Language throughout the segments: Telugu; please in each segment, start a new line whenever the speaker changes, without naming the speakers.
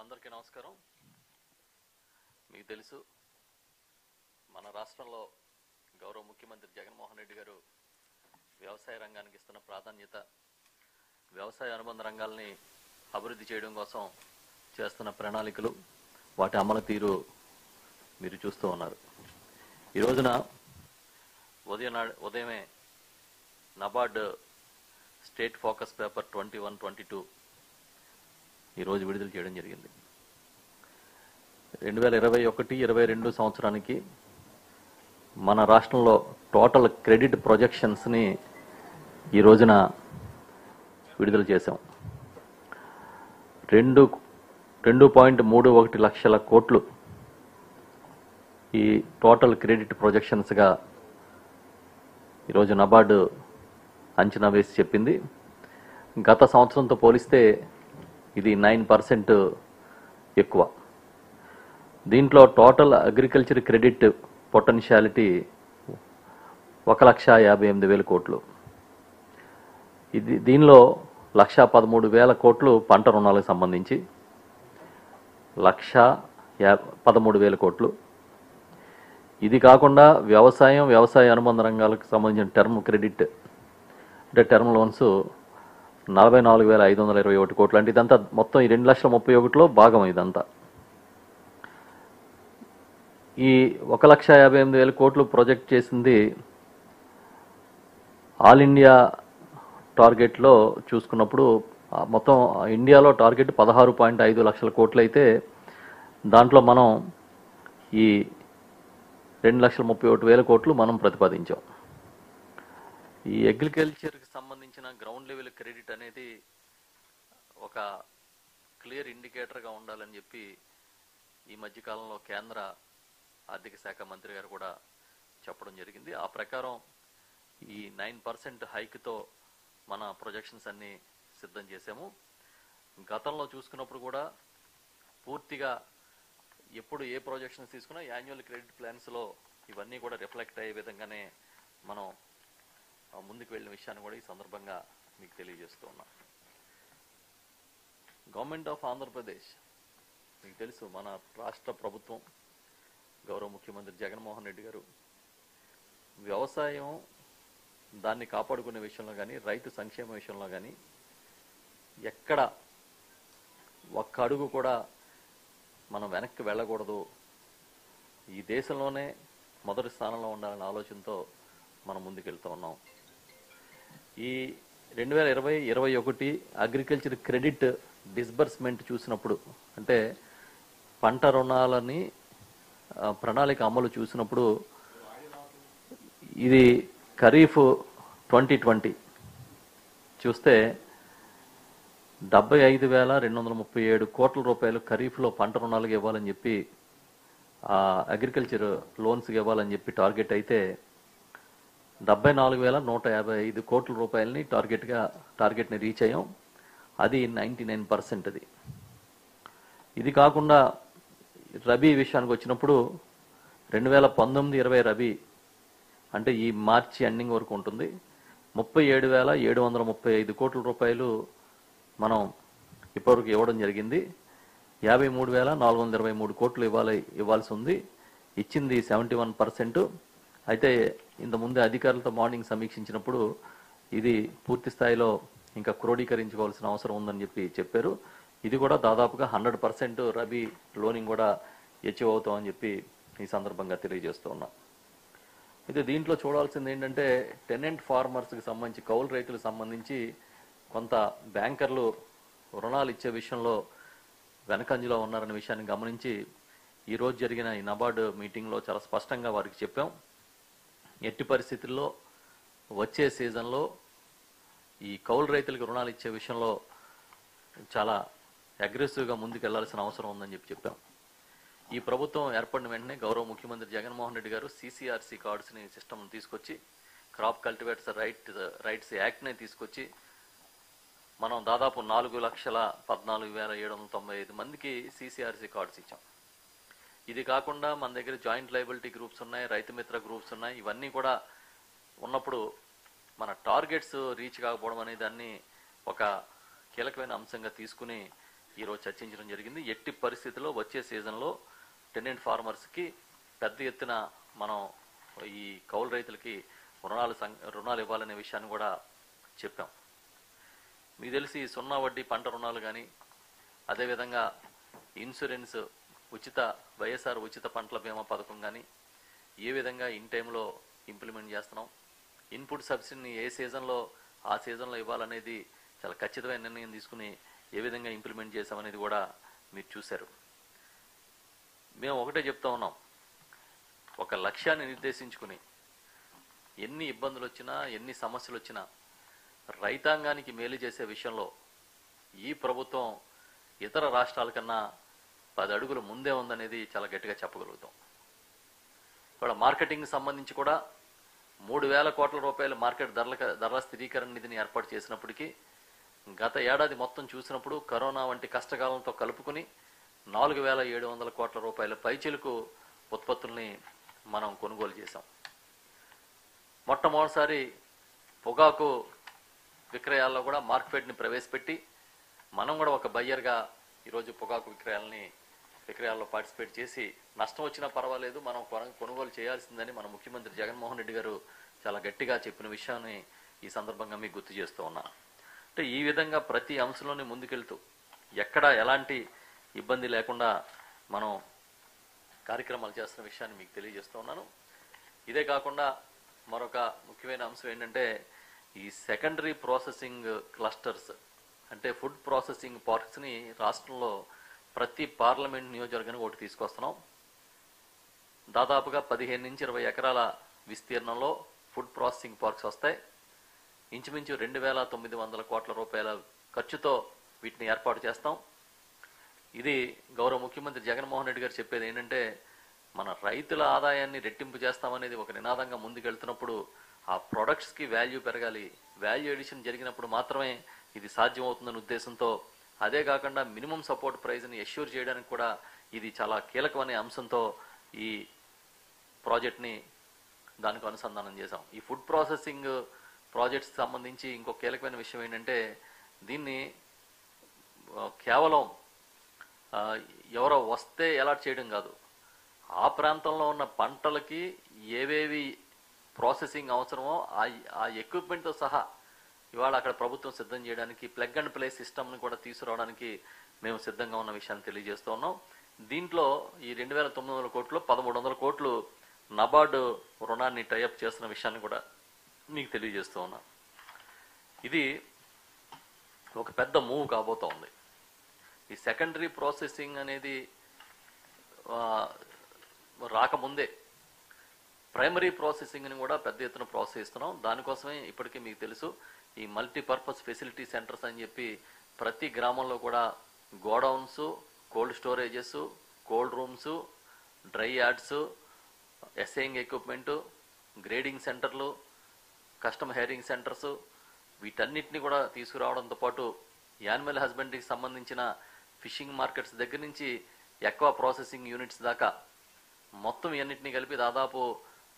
అందరికీ నమస్కారం. మీకు తెలుసు మన రాష్ట్రంలో గౌరవ ముఖ్యమంత్రి జగన్మోహన్ రెడ్డి గారు వ్యవసాయ రంగానికి ఇస్తున్న ప్రాధాన్యత, వ్యవసాయ అనుబంధ రంగాల్ని అభివృద్ధి చేయడం కోసం చేస్తున్న ప్రణాళికలు, వాటి అమలు తీరు మీరు చూస్తూ ఉన్నారు. ఈ రోజున ఉదయమే నబార్డ్ స్టేట్ ఫోకస్ పేపర్ 21-22 ఈరోజు విడుదల చేయడం జరిగింది. 2021-22 సంవత్సరానికి మన రాష్ట్రంలో టోటల్ క్రెడిట్ ప్రొజెక్షన్స్ని ఈ రోజున విడుదల చేశాం. 2.31 లక్షల కోట్లు ఈ టోటల్ క్రెడిట్ ప్రొజెక్షన్స్గా ఈరోజు నబార్డు అంచనా వేసి చెప్పింది. గత సంవత్సరంతో పోలిస్తే ఇది 9% ఎక్కువ. దీంట్లో టోటల్ అగ్రికల్చర్ క్రెడిట్ పొటెన్షియాలిటీ 1,58,000 కోట్లు. దీనిలో 1,13,000 కోట్లు పంట రుణాలకు సంబంధించి, 1,13,000 కోట్లు. ఇది కాకుండా వ్యవసాయ అనుబంధ రంగాలకు సంబంధించిన టర్మ్ క్రెడిట్ అంటే టర్మ్ లోన్స్ 44,521 కోట్లు. అంటే ఇదంతా మొత్తం ఈ 2,31,000లో భాగం. ఇదంతా ఈ 1,58,000 కోట్లు ప్రాజెక్ట్ చేసింది ఆల్ ఇండియా టార్గెట్లో చూసుకున్నప్పుడు మొత్తం ఇండియాలో టార్గెట్ 16.5 లక్షల కోట్లు అయితే దాంట్లో మనం ఈ 2,31,000 కోట్లు మనం ప్రతిపాదించాం. ఈ అగ్రికల్చర్కి సంబంధించిన గ్రౌండ్ లెవెల్ క్రెడిట్ అనేది ఒక క్లియర్ ఇండికేటర్గా ఉండాలని చెప్పి ఈ మధ్యకాలంలో కేంద్ర ఆర్థిక శాఖ మంత్రి గారు కూడా చెప్పడం జరిగింది. ఆ ప్రకారం ఈ 9% హైక్తో మన ప్రొజెక్షన్స్ అన్ని సిద్ధం చేసాము. గతంలో చూసుకున్నప్పుడు కూడా పూర్తిగా ఎప్పుడు ఏ ప్రొజెక్షన్స్ తీసుకున్నా యాన్యువల్ క్రెడిట్ ప్లాన్స్లో ఇవన్నీ కూడా రిఫ్లెక్ట్ అయ్యే విధంగానే మనం ముందుకు వెళ్ళిన విషయాన్ని కూడా ఈ సందర్భంగా మీకు తెలియజేస్తూ ఉన్నాం. గవర్నమెంట్ ఆఫ్ ఆంధ్రప్రదేశ్ మీకు తెలుసు, మన రాష్ట్ర ప్రభుత్వం గౌరవ ముఖ్యమంత్రి జగన్మోహన్ రెడ్డి గారు వ్యవసాయం దాన్ని కాపాడుకునే విషయంలో కానీ, రైతు సంక్షేమ విషయంలో కానీ ఎక్కడ ఒక్క అడుగు కూడా మనం వెనక్కి వెళ్ళకూడదు, ఈ దేశంలోనే మొదటి స్థానంలో ఉండాలనే ఆలోచనతో మనం ముందుకెళ్తూ ఉన్నాం. ఈ 2020-21 అగ్రికల్చర్ క్రెడిట్ డిస్బర్స్మెంట్ చూసినప్పుడు, అంటే పంట రుణాలని ప్రణాళిక అమలు చూసినప్పుడు, ఇది ఖరీఫ్ 2020 చూస్తే 75,237 కోట్ల రూపాయలు ఖరీఫ్లో పంట రుణాలకు ఇవ్వాలని చెప్పి, అగ్రికల్చర్ లోన్స్కి ఇవ్వాలని చెప్పి టార్గెట్ అయితే 74,155 కోట్ల రూపాయలని టార్గెట్ని రీచ్ అయ్యాం. అది 99%. అది ఇది కాకుండా రబీ విషయానికి వచ్చినప్పుడు 2019-20 రబీ అంటే ఈ మార్చి ఎండింగ్ వరకు ఉంటుంది. 37,735 కోట్ల రూపాయలు మనం ఇప్పటివరకు ఇవ్వడం జరిగింది. 53,423 కోట్లు ఇవ్వాల్సి ఉంది. ఇచ్చింది 71%. అయితే ఇంతకుముందు అధికారులతో మార్నింగ్ సమీక్షించినప్పుడు ఇది పూర్తి స్థాయిలో ఇంకా క్రోడీకరించుకోవాల్సిన అవసరం ఉందని చెప్పారు. ఇది కూడా దాదాపుగా 100% రబీ లోనింగ్ కూడా అచీవ్ అవుతామని చెప్పి ఈ సందర్భంగా తెలియజేస్తూ ఉన్నాం. అయితే దీంట్లో చూడాల్సింది ఏంటంటే, టెనెంట్ ఫార్మర్స్కి సంబంధించి, కౌలు రైతులకు సంబంధించి కొంత బ్యాంకర్లు రుణాలు ఇచ్చే విషయంలో వెనకంజలో ఉన్నారనే విషయాన్ని గమనించి ఈరోజు జరిగిన ఈ నబార్డు మీటింగ్లో చాలా స్పష్టంగా వారికి చెప్పాం. ఎట్టి పరిస్థితుల్లో వచ్చే సీజన్లో ఈ కౌలు రైతులకు రుణాలు ఇచ్చే విషయంలో చాలా అగ్రెసివ్గా ముందుకు వెళ్లాల్సిన అవసరం ఉందని చెప్పాం. ఈ ప్రభుత్వం ఏర్పడిన వెంటనే గౌరవ ముఖ్యమంత్రి జగన్మోహన్ రెడ్డి గారు CCRC కార్డ్స్ని సిస్టమ్ తీసుకొచ్చి, క్రాప్ కల్టివేటర్స్ రైట్స్ యాక్ట్ని తీసుకొచ్చి మనం దాదాపు 4,14,795 మందికి CCRC కార్డ్స్ ఇచ్చాం. ఇది కాకుండా మన దగ్గర జాయింట్ లయబిలిటీ గ్రూప్స్ ఉన్నాయి, రైతు మిత్ర గ్రూప్స్ ఉన్నాయి. ఇవన్నీ కూడా ఉన్నప్పుడు మన టార్గెట్స్ రీచ్ కాకపోవడం అనే దాన్ని ఒక కీలకమైన అంశంగా తీసుకుని ఈరోజు చర్చించడం జరిగింది. ఎట్టి పరిస్థితుల్లో వచ్చే సీజన్లో టెనెంట్ ఫార్మర్స్కి పెద్ద ఎత్తున మనం ఈ కౌలు రైతులకి రుణాలు ఇవ్వాలనే విషయాన్ని కూడా చెప్పాం. మీకు తెలిసి సున్నా వడ్డీ పంట రుణాలు కానీ, అదేవిధంగా ఇన్సూరెన్స్ వైఎస్ఆర్ ఉచిత పంటల బీమా పథకం కానీ ఏ విధంగా ఇన్ టైంలో ఇంప్లిమెంట్ చేస్తున్నాం, ఇన్పుట్ సబ్సిడీని ఏ సీజన్లో ఆ సీజన్లో ఇవ్వాలనేది చాలా ఖచ్చితమైన నిర్ణయం తీసుకుని ఏ విధంగా ఇంప్లిమెంట్ చేశామనేది కూడా మీరు చూశారు. మేము ఒకటే చెప్తా ఉన్నాం, ఒక లక్ష్యాన్ని నిర్దేశించుకుని ఎన్ని ఇబ్బందులు వచ్చినా ఎన్ని సమస్యలు వచ్చినా రైతాంగానికి మేలు చేసే విషయంలో ఈ ప్రభుత్వం ఇతర రాష్ట్రాల కన్నా 10 అడుగులు ముందే ఉందనేది చాలా గట్టిగా చెప్పగలుగుతాం. ఇక్కడ మార్కెటింగ్ సంబంధించి కూడా 3,000 కోట్ల రూపాయల మార్కెట్ ధరల స్థిరీకరణ నిధిని ఏర్పాటు చేసినప్పటికీ గత ఏడాది మొత్తం చూసినప్పుడు కరోనా వంటి కష్టకాలంతో కలుపుకుని 4,700 కోట్ల రూపాయల పైచిలుకు ఉత్పత్తుల్ని మనం కొనుగోలు చేశాం. మొట్టమొదటిసారి పొగాకు విక్రయాల్లో కూడా మార్కెట్ని ప్రవేశపెట్టి మనం కూడా ఒక బయ్యర్గా ఈరోజు పొగాకు విక్రయాల్లో పార్టిసిపేట్ చేసి నష్టం వచ్చినా పర్వాలేదు మనం కొనుగోలు చేయాల్సిందని మన ముఖ్యమంత్రి జగన్మోహన్ రెడ్డి గారు చాలా గట్టిగా చెప్పిన విషయాన్ని ఈ సందర్భంగా మీకు గుర్తు చేస్తూ ఉన్నాను. అంటే ఈ విధంగా ప్రతి అంశంలోనే ముందుకెళ్తూ ఎక్కడ ఎలాంటి ఇబ్బంది లేకుండా మనం కార్యక్రమాలు చేస్తున్న విషయాన్ని మీకు తెలియజేస్తూ ఉన్నాను. ఇదే కాకుండా మరొక ముఖ్యమైన అంశం ఏంటంటే ఈ సెకండరీ ప్రాసెసింగ్ క్లస్టర్స్ అంటే ఫుడ్ ప్రాసెసింగ్ పార్క్స్ని రాష్ట్రంలో ప్రతి పార్లమెంట్ నియోజకవర్గానికి ఒకటి తీసుకొస్తున్నాం. దాదాపుగా 15 నుంచి 20 ఎకరాల విస్తీర్ణంలో ఫుడ్ ప్రాసెసింగ్ పార్క్స్ వస్తాయి. ఇంచుమించు 2,900 కోట్ల రూపాయల ఖర్చుతో వీటిని ఏర్పాటు చేస్తాం. ఇది గౌరవ ముఖ్యమంత్రి జగన్మోహన్ రెడ్డి గారు చెప్పేది ఏంటంటే మన రైతుల ఆదాయాన్ని రెట్టింపు చేస్తామనేది ఒక నినాదంగా ముందుకెళ్తున్నప్పుడు ఆ ప్రొడక్ట్స్కి వాల్యూ పెరగాలి, వాల్యూ ఎడిషన్ జరిగినప్పుడు మాత్రమే ఇది సాధ్యమవుతుందనే ఉద్దేశంతో, అదే కాకుండా మినిమం సపోర్ట్ ప్రైజ్ని ఎష్యూర్ చేయడానికి కూడా ఇది చాలా కీలకమనే అంశంతో ఈ ప్రాజెక్ట్ని దానికి అనుసంధానం చేశాం. ఈ ఫుడ్ ప్రాసెసింగ్ ప్రాజెక్ట్స్ సంబంధించి ఇంకో కీలకమైన విషయం ఏంటంటే దీన్ని కేవలం ఎవరో వస్తే అలాట్ చేయడం కాదు, ఆ ప్రాంతంలో ఉన్న పంటలకి ఏవేవి ప్రాసెసింగ్ అవసరమో ఆ ఎక్విప్మెంట్తో సహా ఇవాళ అక్కడ ప్రభుత్వం సిద్ధం చేయడానికి ప్లగ్ అండ్ ప్లే సిస్టమ్ని కూడా తీసుకురావడానికి మేము సిద్ధంగా ఉన్న విషయాన్ని తెలియజేస్తూ ఉన్నాం. దీంట్లో ఈ 2,900 కోట్లు 1,300 కోట్లు నబార్డు రుణాన్ని టైఅప్ చేస్తున్న విషయాన్ని కూడా మీకు తెలియజేస్తూ ఉన్నాం. ఇది ఒక పెద్ద మూవ్ కాబోతూ ఉంది. ఈ సెకండరీ ప్రాసెసింగ్ అనేది రాకముందే ప్రైమరీ ప్రాసెసింగ్ని కూడా పెద్ద ఎత్తున ప్రోత్సహిస్తున్నాం. దానికోసమే ఇప్పటికీ మీకు తెలుసు ఈ మల్టీపర్పస్ ఫెసిలిటీ సెంటర్స్ అని చెప్పి ప్రతి గ్రామంలో కూడా godowns, cold storages, cold rooms, dry yards, assaying equipment, grading సెంటర్లు, కస్టమ్ హెయిరింగ్ సెంటర్స్ వీటన్నిటిని కూడా తీసుకురావడంతో పాటు యానిమల్ హస్బెండరీకి సంబంధించిన ఫిషింగ్ మార్కెట్స్ దగ్గర నుంచి ఎక్వా ప్రాసెసింగ్ యూనిట్స్ దాకా మొత్తం ఇవన్నింటినీ కలిపి దాదాపు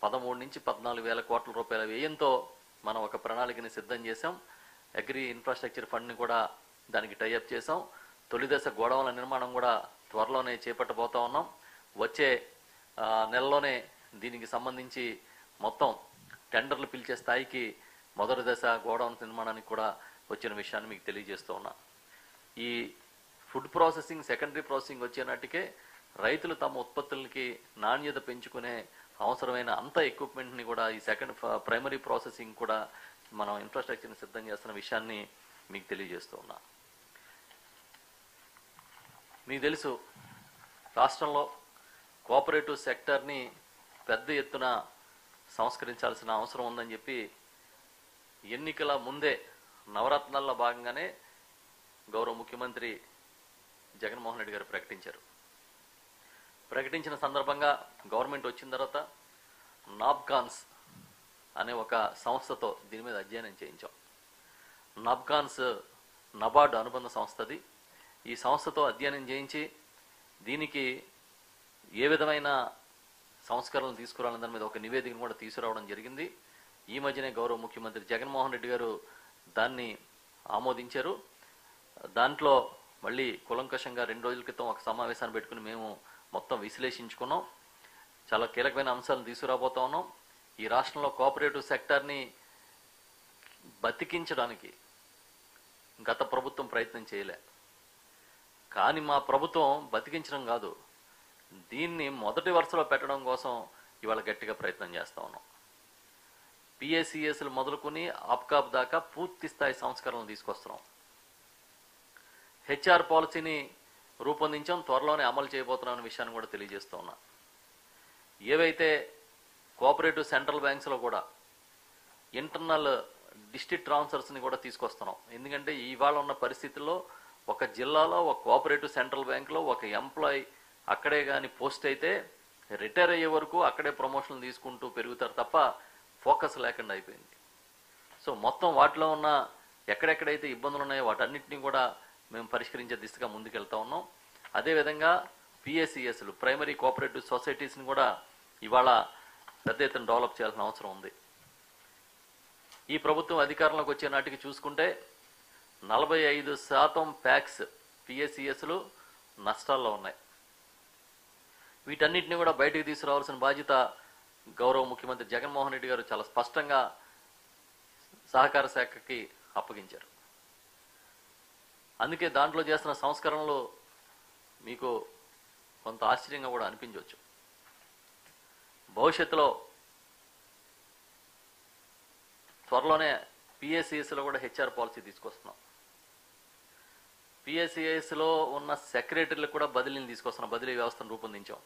13 నుంచి 14 వేల కోట్ల రూపాయల వ్యయంతో మనం ఒక ప్రణాళికని సిద్ధం చేశాం. అగ్రి ఇన్ఫ్రాస్ట్రక్చర్ ఫండ్ని కూడా దానికి టైఅప్ చేసాం. తొలిదశ గోడౌన్ల నిర్మాణం కూడా త్వరలోనే చేపట్టబోతా ఉన్నాం. వచ్చే నెలలోనే దీనికి సంబంధించి మొత్తం టెండర్లు పిలిచే స్థాయికి మొదటి దశ గోడౌన్ నిర్మాణానికి కూడా వచ్చిన విషయాన్ని మీకు తెలియజేస్తూ ఉన్నా. ఈ ఫుడ్ ప్రాసెసింగ్ సెకండరీ ప్రాసెసింగ్ వచ్చే నాటికే రైతులు తమ ఉత్పత్తులకి నాణ్యత పెంచుకునే అవసరమైన అంత ఎక్విప్మెంట్ని కూడా ఈ ప్రైమరీ ప్రాసెసింగ్ కూడా మనం ఇన్ఫ్రాస్ట్రక్చర్ని సిద్ధం చేస్తున్న విషయాన్ని మీకు తెలియజేస్తూ ఉన్నా. మీకు తెలుసు రాష్ట్రంలో కోఆపరేటివ్ సెక్టర్ని పెద్ద ఎత్తున సంస్కరించాల్సిన అవసరం ఉందని చెప్పి ఎన్నికల ముందే నవరత్నాల్లో భాగంగానే గౌరవ ముఖ్యమంత్రి జగన్మోహన్ రెడ్డి గారు ప్రకటించిన సందర్భంగా గవర్నమెంట్ వచ్చిన తర్వాత నాబ్కాన్స్ అనే ఒక సంస్థతో దీని మీద అధ్యయనం చేయించాం. నాబ్కాన్స్ నబార్డు అనుబంధ సంస్థది. ఈ సంస్థతో అధ్యయనం చేయించి దీనికి ఏ విధమైన సంస్కరణలు తీసుకురావాలని దాని మీద ఒక నివేదికను కూడా తీసుకురావడం జరిగింది. ఈ మధ్యనే గౌరవ ముఖ్యమంత్రి జగన్మోహన్ రెడ్డి గారు దాన్ని ఆమోదించారు. దాంట్లో మళ్ళీ కులంకషంగా 2 రోజుల క్రితం ఒక సమావేశాన్ని పెట్టుకుని మేము మొత్తం విశ్లేషించుకున్నాం. చాలా కీలకమైన అంశాలను తీసుకురాబోతా ఉన్నాం. ఈ రాష్ట్రంలో కోఆపరేటివ్ సెక్టార్ని బతికించడానికి గత ప్రభుత్వం ప్రయత్నం చేయలే. కానీ మా ప్రభుత్వం బతికించడం కాదు, దీన్ని మొదటి వరుసలో పెట్టడం కోసం ఇవాళ గట్టిగా ప్రయత్నం చేస్తూ ఉన్నాం. పిఎస్సిఎస్లు మొదలుకొని ఆప్కాప్ దాకా పూర్తి స్థాయి సంస్కరణలు తీసుకొస్తున్నాం. హెచ్ఆర్ పాలసీని రూపొందించాం, త్వరలోనే అమలు చేయబోతున్నాం విషయాన్ని కూడా తెలియజేస్తూ ఉన్నా. ఏవైతే కోఆపరేటివ్ సెంట్రల్ బ్యాంక్స్లో కూడా ఇంటర్నల్ డిస్ట్రిక్ట్ ట్రాన్స్ఫర్స్ని కూడా తీసుకొస్తున్నాం. ఎందుకంటే ఇవాళ ఉన్న పరిస్థితుల్లో ఒక జిల్లాలో ఒక కోఆపరేటివ్ సెంట్రల్ బ్యాంక్లో ఒక ఎంప్లాయీ అక్కడే కానీ పోస్ట్ అయితే రిటైర్ అయ్యే వరకు అక్కడే ప్రమోషన్లు తీసుకుంటూ పెరుగుతారు తప్ప ఫోకస్ లేకుండా అయిపోయింది. సో మొత్తం వాటిలో ఉన్న ఎక్కడెక్కడైతే ఇబ్బందులు ఉన్నాయో వాటన్నిటిని కూడా మేము పరిష్కరించే దిశగా ముందుకెళ్తా ఉన్నాం. అదేవిధంగా పిఎస్సిఎస్లు ప్రైమరీ కోఆపరేటివ్ సొసైటీస్ని కూడా ఇవాళ పెద్ద ఎత్తున డెవలప్ చేయాల్సిన అవసరం ఉంది. ఈ ప్రభుత్వం అధికారంలోకి వచ్చే నాటికి చూసుకుంటే 45% ప్యాక్స్ పిఎస్సిఎస్లు నష్టాల్లో ఉన్నాయి. వీటన్నిటిని కూడా బయటకు తీసుకురావాల్సిన బాధ్యత గౌరవ ముఖ్యమంత్రి జగన్మోహన్ రెడ్డి గారు చాలా స్పష్టంగా సహకార శాఖకి అప్పగించారు. అందుకే దాంట్లో చేస్తున్న సంస్కరణలు మీకు కొంత ఆశ్చర్యంగా కూడా అనిపించవచ్చు. భవిష్యత్తులో త్వరలోనే పిఎస్సిఎస్లో కూడా హెచ్ఆర్ పాలసీ తీసుకొస్తున్నాం. పిఎస్సిఎస్లో ఉన్న సెక్రటరీలకు కూడా బదిలీని తీసుకొస్తున్నాం, బదిలీ వ్యవస్థను రూపొందించాం.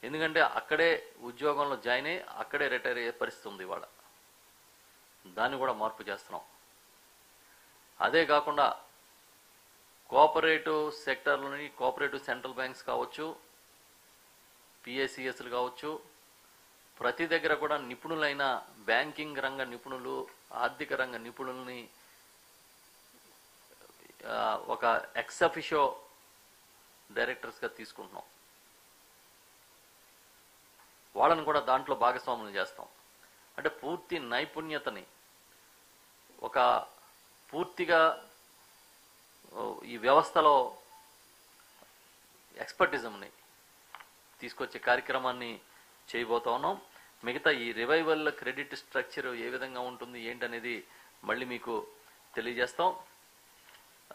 ఎందుకంటే అక్కడే ఉద్యోగంలో జాయిన్ అయ్యి అక్కడే రిటైర్ అయ్యే పరిస్థితి ఉంది ఇవాళ. దాన్ని కూడా మార్పు చేస్తున్నాం. అదే కాకుండా కోఆపరేటివ్ సెక్టర్లోని కోఆపరేటివ్ సెంట్రల్ బ్యాంక్స్ కావచ్చు, పిఎస్సిఎస్లు కావచ్చు, ప్రతి దగ్గర కూడా నిపుణులైన బ్యాంకింగ్ రంగ నిపుణులు, ఆర్థిక రంగ నిపుణుల్ని ఒక ఎక్స్ అఫిషియో డైరెక్టర్స్గా తీసుకుంటున్నాం. వాళ్ళని కూడా దాంట్లో భాగస్వాములు చేస్తాం. అంటే పూర్తి నైపుణ్యతని, ఒక పూర్తిగా ఈ వ్యవస్థలో ఎక్స్పర్టిజంని తీసుకొచ్చే కార్యక్రమాన్ని చేయబోతా ఉన్నాం. మిగతా ఈ రివైవల్ క్రెడిట్ స్ట్రక్చర్ ఏ విధంగా ఉంటుంది ఏంటనేది మళ్ళీ మీకు తెలియజేస్తాం.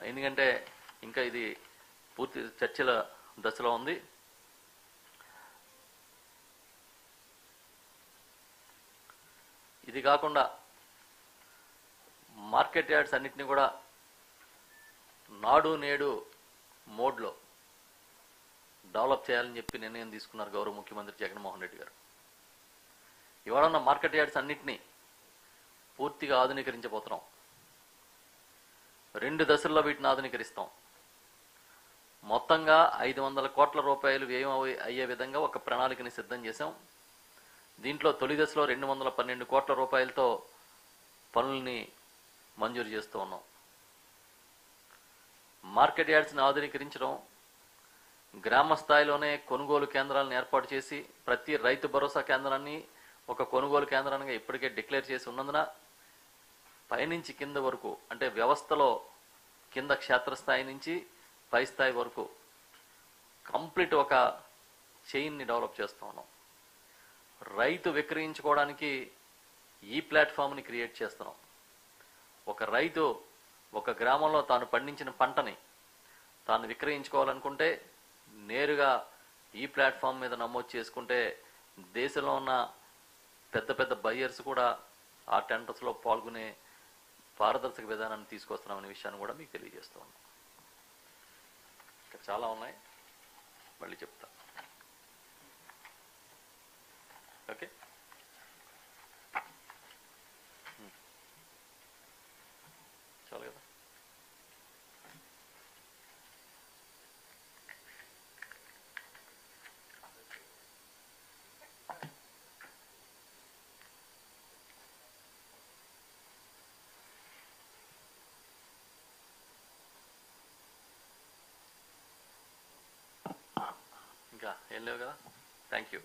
ఎందుకంటే ఇంకా ఇది పూర్తి చర్చల దశలో ఉంది. ఇది కాకుండా మార్కెట్ యార్డ్స్ అన్నిటిని కూడా నాడు నేడు మోడ్లో డెవలప్ చేయాలని చెప్పి నిర్ణయం తీసుకున్నారు గౌరవ ముఖ్యమంత్రి జగన్మోహన్ రెడ్డి గారు. ఇవాళ ఉన్న మార్కెట్ యార్డ్స్ అన్నిటినీ పూర్తిగా ఆధునీకరించబోతున్నాం. 2 దశల్లో వీటిని ఆధునీకరిస్తాం. మొత్తంగా 500 కోట్ల రూపాయలు వ్యయం అయ్యే విధంగా ఒక ప్రణాళికని సిద్ధం చేశాం. దీంట్లో తొలి దశలో 212 కోట్ల రూపాయలతో పనుల్ని మంజూరు చేస్తూ ఉన్నాం. మార్కెట్ యార్డ్స్ని ఆధునీకరించడం, గ్రామ స్థాయిలోనే కొనుగోలు కేంద్రాలను ఏర్పాటు చేసి ప్రతి రైతు భరోసా కేంద్రాన్ని ఒక కొనుగోలు కేంద్రానికి ఇప్పటికే డిక్లేర్ చేసి ఉన్నందున పైనుంచి కింద వరకు, అంటే వ్యవస్థలో కింద క్షేత్రస్థాయి నుంచి పై స్థాయి వరకు కంప్లీట్ ఒక చైన్ని డెవలప్ చేస్తూ ఉన్నాం. రైతు విక్రయించుకోవడానికి ఈ ప్లాట్ఫామ్ని క్రియేట్ చేస్తున్నాం. ఒక రైతు ఒక గ్రామంలో తాను పండించిన పంటని తాను విక్రయించుకోవాలనుకుంటే నేరుగా ఈ ప్లాట్ఫామ్ మీద నమోదు చేసుకుంటే దేశంలో ఉన్న పెద్ద పెద్ద బయ్యర్స్ కూడా ఆ టెండర్స్లో పాల్గొనే పారదర్శక విధానాన్ని తీసుకొస్తున్నామనే విషయాన్ని కూడా మీకు తెలియజేస్తూ ఉన్నాం. ఇంకా చాలా ఉన్నాయి, మళ్ళీ చెప్తా. ఓకే, చాలు కదా. ఇంకా ఏం లేవు కదా. Thank you.